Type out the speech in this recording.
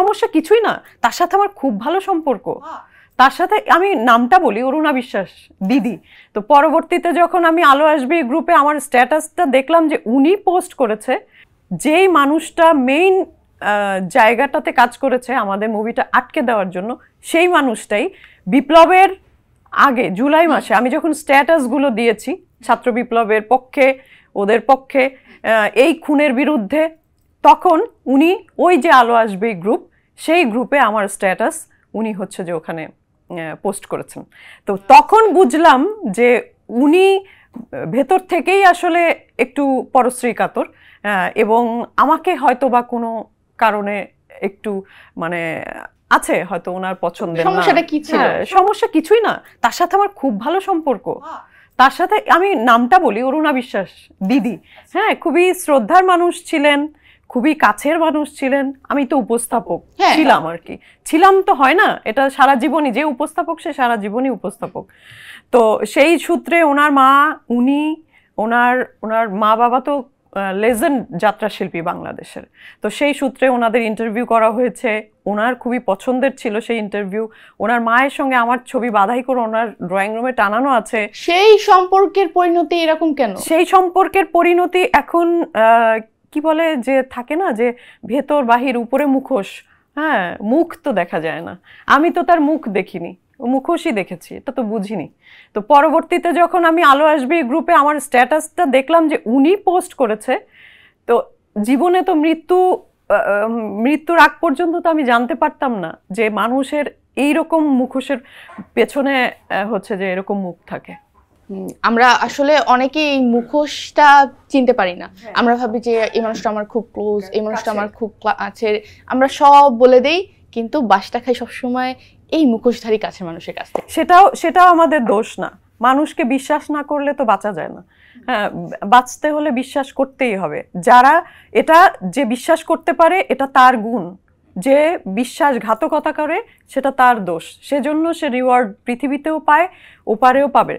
সমস্যা কিছুই না, তার সাথে আমার খুব ভালো সম্পর্ক। তার সাথে আমি নামটা বলি অরুণা বিশ্বাস দিদি। তো পরবর্তীতে যখন আমি আলো আসবে গ্রুপে আমার স্ট্যাটাসটা দেখলাম যে উনি পোস্ট করেছে, যেই মানুষটা মেইন জায়গাটাতে কাজ করেছে আমাদের মুভিটা আটকে দেওয়ার জন্য, সেই মানুষটাই বিপ্লবের আগে জুলাই মাসে আমি যখন স্ট্যাটাসগুলো দিয়েছি ছাত্র বিপ্লবের পক্ষে, ওদের পক্ষে, এই খুনের বিরুদ্ধে, তখন উনি ওই যে আলো আসবে গ্রুপ, সেই গ্রুপে আমার স্ট্যাটাস উনি হচ্ছে যে ওখানে পোস্ট করেছেন। তো তখন বুঝলাম যে উনি ভেতর থেকেই আসলে একটু পরশ্রী কাতর, এবং আমাকে হয়তো বা কোনো কারণে একটু মানে আছে হয়তো ওনার পছন্দের না। সমস্যাটা কি ছিল? সমস্যা কিছুই না, তার সাথে আমার খুব ভালো সম্পর্ক। তার সাথে আমি নামটা বলি অরুণা বিশ্বাস দিদি। হ্যাঁ, খুবই শ্রদ্ধার মানুষ ছিলেন, খুবই কাছের মানুষ ছিলেন। আমি তো উপস্থাপক ছিলাম আর কি, ছিলাম তো হয় না, এটা সারা জীবনই, যে উপস্থাপক সে সারা জীবনই উপস্থাপক। তো সেই সূত্রে ওনার মা, উনি ওনার মা বাবা তো লেজেন্ড যাত্রা শিল্পী বাংলাদেশের। তো সেই সূত্রে ওনাদের ইন্টারভিউ করা হয়েছে, ওনার খুবই পছন্দের ছিল সেই ইন্টারভিউ। ওনার মায়ের সঙ্গে আমার ছবি বাধাই করে ওনার ড্রয়িং রুমে টানানো আছে। সেই সম্পর্কের পরিণতি এরকম কেন? সেই সম্পর্কের পরিণতি এখন কি বলে যে থাকে না যে ভেতর বাহির উপরে মুখোশ, হ্যাঁ, মুখ তো দেখা যায় না, আমি তো তার মুখ দেখিনি, মুখোশই দেখেছি, এটা তো বুঝিনি। তো পরবর্তীতে যখন আমি আলো আসবে গ্রুপে আমার স্ট্যাটাসটা দেখলাম যে উনি পোস্ট করেছে, তো জীবনে তো মৃত্যুর আগ পর্যন্ত তো আমি জানতে পারতাম না যে মানুষের এইরকম মুখোশের পেছনে হচ্ছে যে এরকম মুখ থাকে। আমরা আসলে অনেকেই এই মুখোশটা চিনতে পারি না। আমরা ভাবি যে এই মানুষটা আমার খুব ক্লোজ, এই মানুষটা আমার খুব আছে, আমরা সব বলে দেই, কিন্তু বাসটা খাই সবসময় এই মুখোশধারী কাছের মানুষের কাছ থেকে। সেটাও আমাদের দোষ না। মানুষকে বিশ্বাস না করলে তো বাঁচা যায় না। হ্যাঁ, বাঁচতে হলে বিশ্বাস করতেই হবে। যারা এটা যে বিশ্বাস করতে পারে এটা তার গুণ, যে বিশ্বাসঘাতকতা করে সেটা তার দোষ, সেজন্য সে রিওয়ার্ড পৃথিবীতেও পায়, ওপারেও পাবে।